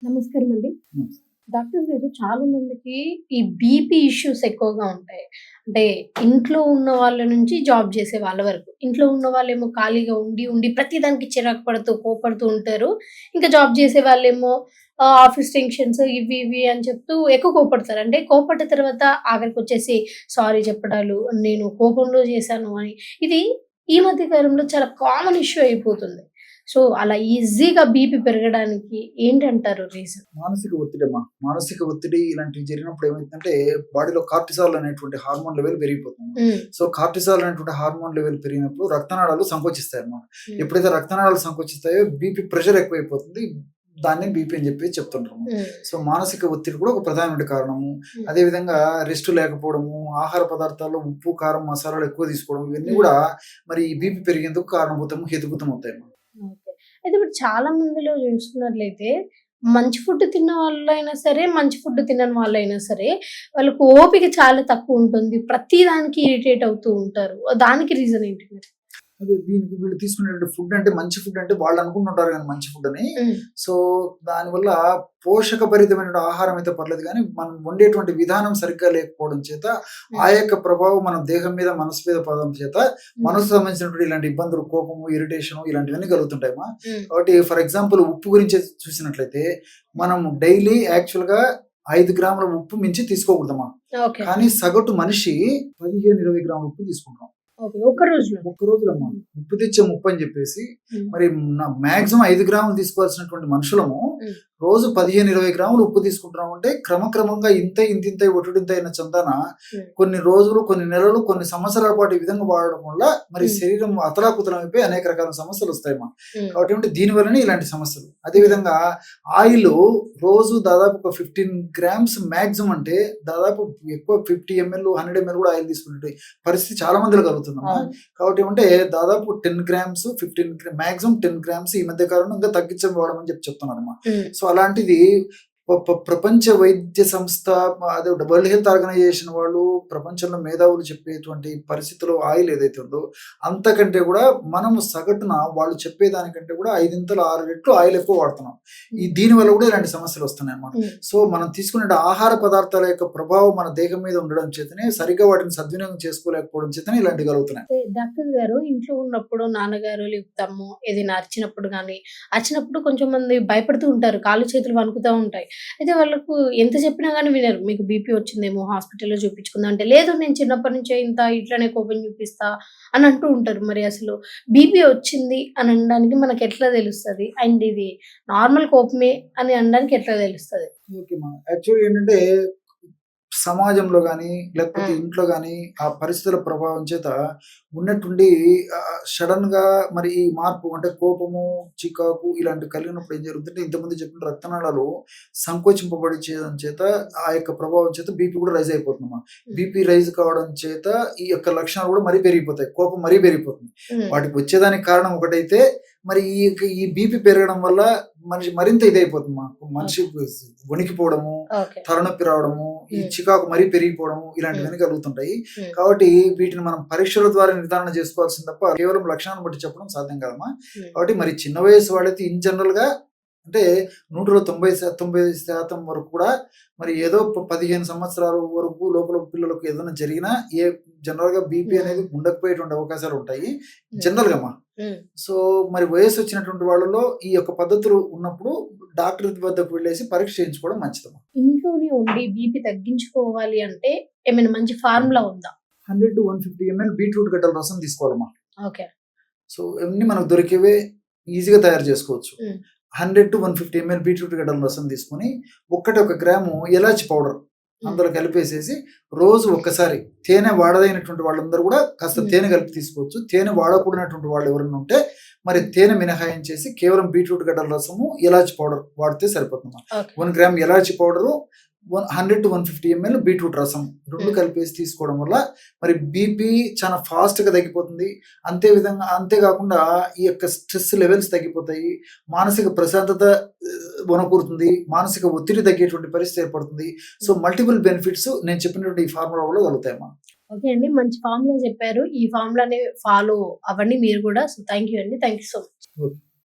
నమస్కారం అండి. హ్మ్. డాక్టర్ గారు చాలా మందికి ఈ బీపీ ఇష్యూస్ ఎక్కువగా ఉంటాయి. అంటే ఇంట్లో ఉన్న వాళ్ళ నుంచి జాబ్ చేసే వాళ్ళ వరకు. ఇంట్లో ఉన్న వాళ్ళేమో ఖాళీగా ఉండి ప్రతి దానికి చిరాకు పడుతూ, కోప్పడుతూ ఉంటారు. ఇంకా జాబ్ చేసే వాళ్ళేమో ఆఫీస్ టెన్షన్స్ ఇవి అని చెప్తూ ఎక్కువ కోప్పడతారు. అంటే కోప్పడ్డ తర్వాత ఆఖరికొచ్చేసి సారీ చెప్పడాలు, నేను కోపంలో చేశాను అని. ఇది ఈ మధ్య కాలంలో చాలా కామన్ ఇష్యూ అయిపోతుంది. సో, అలా ఈజీగా బీపీ పెరగడానికి ఏంటంటారు రీజన్? మానసిక ఒత్తిడమ్మా. మానసిక ఒత్తిడి ఇలాంటివి జరిగినప్పుడు ఏమైతుందంటే బాడీలో కార్టిసాల్ అనేటువంటి హార్మోన్ లెవెల్ పెరిగిపోతుంది. హ్మ్. సో, కార్టిసాల్ అనేటువంటి హార్మోన్ లెవెల్ పెరిగినప్పుడు రక్తనాళాలు సంకోచిస్తాయన్నమాట. హ్మ్. ఎప్పుడైతే రక్తనాళాలు సంకోచిస్తాయో బీపీ ప్రెషర్ ఎక్కువైపోతుంది. దాన్నే బీపీ అని చెప్పి చెప్తుంటారు. హ్మ్. సో, మానసిక ఒత్తిడి కూడా ఒక ప్రధానమైన కారణము. హ్మ్. అదేవిధంగా రెస్ట్ లేకపోవడము, ఆహార పదార్థాల్లో ఉప్పు, కారం, మసాలాలు ఎక్కువ తీసుకోవడం ఇవన్నీ హ్మ్. కూడా మరి ఈ బీపీ పెరిగేందుకు కారణభూతం, హేతుభూతం అవుతాయన్నమాట. ఓకే. అయితే ఇప్పుడు చాలా మందిలో చూసుకున్నట్లయితే మంచి ఫుడ్ తిన్న వాళ్ళైనా సరే, మంచి ఫుడ్ తినని వాళ్ళైనా సరే, వాళ్ళకి ఓపిక చాలా తక్కువుంటుంది. ప్రతి దానికి ఇరిటేట్ అవుతూ ఉంటారు. దానికి రీజన్ ఏంటి మరి? అదే దీనికి వీళ్ళు తీసుకునేటువంటి ఫుడ్ అంటే మంచి ఫుడ్ అంటే వాళ్ళు అనుకుంటుంటారు కానీ మంచి ఫుడ్ అని. హ్మ్. సో దానివల్ల పోషకభరితమైన ఆహారం అయితే పర్లేదు కానీ మనం వండేటువంటి విధానం సరిగ్గా లేకపోవడం చేత ఆ హ్మ్. యొక్క ప్రభావం మన దేహం మీద మనసు మీద పడడం చేత హ్మ్. మనసుకు సంబంధించినటువంటి ఇలాంటి ఇబ్బందులు, కోపము, ఇరిటేషన్ ఇలాంటివన్నీ కలుగుతుంటాయమ్మా. హ్మ్. కాబట్టి ఫర్ ఎగ్జాంపుల్ ఉప్పు గురించి చూసినట్లయితే మనం డైలీ యాక్చువల్గా 5 గ్రాముల ఉప్పు మించి తీసుకోకూడదమ్మా. ఓకే. కానీ సగటు మనిషి 15-20 గ్రాముల ఉప్పు తీసుకుంటాం ఓకే. ఒక్క రోజులో? ఒక్క రోజులమ్మా. హ్మ్. ఉప్పు తెచ్చే ముప్పు అని చెప్పేసి హ్మ్. మరి మాక్సిమం 5 గ్రాములు తీసుకోవాల్సినటువంటి మనుషులము హ్మ్. రోజు 15-20 గ్రాములు ఉప్పు తీసుకుంటున్నాం అంటే క్రమక్రమంగా ఇంత ఒట్టుడింత అయిన చందాన హ్మ్. కొన్ని రోజులు, కొన్ని నెలలు, కొన్ని సంవత్సరాల పాటు ఈ విధంగా వాడడం వల్ల మరి హ్మ్. శరీరం అతలాకుతలం అయిపోయి అనేక రకాల సమస్యలు వస్తాయమ్మా. హ్మ్. కాబట్టి ఏంటి దీని వల్లనే ఇలాంటి సమస్యలు. అదేవిధంగా ఆయిల్ రోజు దాదాపు ఒక 15 గ్రామ్స్ మాక్సిమం అంటే దాదాపు ఎక్కువ 50 ఎంఎల్ 100 ఎంఎల్ కూడా ఆయిల్ తీసుకునే పరిస్థితి చాలా మందిలో కలుగుతుందమ్మా. అవును. కాబట్టి ఏమంటే దాదాపు 10 గ్రామ్స్ 15 మాక్సిమం 10 గ్రామ్స్ ఈ మధ్య కాలంలో ఇంకా తగ్గించడం వాడమని చెప్తున్నారమ్మా. హ్మ్. సో అలాంటిది ప్రపంచ వైద్య సంస్థ, అదే వరల్డ్ హెల్త్ ఆర్గనైజేషన్ వాళ్ళు, ప్రపంచంలో మేధావులు చెప్పేటువంటి పరిస్థితిలో ఆయిల్ ఏదైతే ఉందో అంతకంటే కూడా మనము సగటున వాళ్ళు చెప్పేదానికంటే కూడా 5-6 రెట్లు ఆయిల్ ఎక్కువ వాడుతున్నాం. దీని వల్ల కూడా ఇలాంటి సమస్యలు వస్తున్నాయి అన్నమాట. హ్మ్. సో మనం తీసుకునే ఆహార పదార్థాల యొక్క ప్రభావం మన దేహం మీద ఉండడం చేతనే సరిగ్గా వాటిని సద్వినియోగం చేసుకోలేకపోవడం చేతనే ఇలాంటివి కలుగుతున్నాయి. అయితే డాక్టర్ గారు ఇంట్లో ఉన్నప్పుడు నాన్నగారు లేకపోతే అమ్మో ఏదైనా అరిచినప్పుడు కొంచెం మంది భయపడుతూ ఉంటారు. కాళ్ళు చేతులు వణుకుతా ఉంటాయి. అయితే వాళ్ళకు ఎంత చెప్పినా గాని వినరు. మీకు బీపీ వచ్చిందేమో హాస్పిటల్‌లో చూపించుకుందాం అంటే, లేదు నేను చిన్నప్పటి నుంచే ఇట్లనే కోపం చూపిస్తా అని అంటూ ఉంటారు. మరి అసలు బీపీ వచ్చింది అని అనడానికి మనకెట్లా తెలుస్తది? అండ్ ఇది నార్మల్ కోపమే అని అనడానికి ఎట్లా తెలుస్తది? ఓకేమా. యాక్చువల్‌గా ఏంటంటే సమాజంలో గాని, లేకపోతే ఆ! ఇంట్లో గాని ఆ పరిస్థితుల ప్రభావం చేత ఉన్నట్టుండి సడెన్‌గా మరి ఈ మార్పు అంటే కోపము, చికాకు ఇలాంటివి కలిగినప్పుడు ఏం జరుగుతుందంటే ఇంతకుముందు చెప్పిన రక్తనాళాలు సంకోచింపబడి చేయడం చేత ఆ యొక్క ప్రభావం చేత బీపీ కూడా రైజ్ అయిపోతుందమ్మా. హ్మ్. బీపీ రైజ్ కావడం చేత ఈ యొక్క లక్షణాలు కూడా మరీ పెరిగిపోతాయి. కోపం మరీ పెరిగిపోతుంది. హ్మ్. వాటికి వచ్చేదానికి కారణం ఒకటైతే మరి ఈ బీపీ పెరగడం వల్ల మనిషి మరింత ఇదైపోతుంది. మనిషి వణికిపోవడము, ఓకే. తలనొప్పి రావడము, ఈ హ్మ్. చికాకు మరీ పెరిగిపోవడము హ్మ్. ఇలాంటివన్నీ కలుగుతుంటాయి. హ్మ్. కాబట్టి వీటిని మనం పరీక్షల ద్వారా నిర్ధారణ చేసుకోవాల్సింది తప్ప కేవలం లక్షణాలను బట్టి చెప్పడం సాధ్యం కాదమ్మా. హ్మ్. కాబట్టి మరి చిన్న వయసు వాళ్ళైతే ఇన్ జనరల్‌గా అంటే 100లో 90% వరకు కూడా మరి ఏదో 15 సంవత్సరాల వరకు లోపల పిల్లలకు ఏదైనా జరిగినా జనరల్‌గా బీపీ హ్మ్. అనేది ఉండకపోయేటువంటి అవకాశాలు ఉంటాయి. హ్మ్. జనరల్‌గామ్మా. హ్మ్. సో మరి వయస్సు వచ్చినటువంటి వాళ్ళలో ఈ యొక్క పద్ధతులు ఉన్నప్పుడు డాక్టర్ వద్దకు వెళ్ళేసి పరీక్ష చేయించుకోవడం మంచిదమ్మా. ఇంట్లోనే ఉండి బీపీ తగ్గించుకోవాలి అంటే ఏమైనా మంచి ఫార్ములా ఉందా? 100-150 ఎంఎల్ బీట్రూట్ గడ్డల రసం తీసుకోవాలమ్మా. ఓకే. సో ఇవన్నీ మనకు దొరికేవే ఈజీగా తయారు చేసుకోవచ్చు. హ్మ్. 100-150 ఎంఎల్ బీట్రూట్ గడ్డల రసం తీసుకొని ఒక గ్రాము ఎలాచి పౌడర్ అందులో కలిపేసేసి రోజు ఒక్కసారి తేనె వాడదైనటువంటి వాళ్ళందరూ కూడా కాస్త తేనె కలిపి తీసుకోవచ్చు. తేనె వాడకూడనటువంటి వాళ్ళు ఎవరైనా ఉంటే మరి తేనె మినహాయించేసి కేవలం బీట్రూట్ గడ్డల రసము, ఎలాచి పౌడర్ వాడితే సరిపోతుంది. Okay. 1 gram elaichi powder, 100-150 ML beetroot రసం 2 కలిపేసి తీసుకోవడం వల్ల మరి బీపీ చాలా ఫాస్ట్‌గా తగ్గిపోతుంది. అంతేకాకుండా ఈ యొక్క స్ట్రెస్ లెవెల్స్ తగ్గిపోతాయి. మానసిక ప్రశాంతత వనకూరుతుంది. మానసిక ఒత్తిడి తగ్గేటువంటి పరిస్థితి ఏర్పడుతుంది. సో మల్టిపుల్ బెనిఫిట్స్ నేను చెప్పినటువంటి ఈ ఫార్ములా వల్ల కలుగుతాయమ్మా. ఓకే అండి. మంచి ఫార్ములా చెప్పారు. ఈ ఫార్ములాని ఫాలో అవ్వండి మీరు గూడా. సో, థాంక్ యూ అండి. Thank you so much. Okay.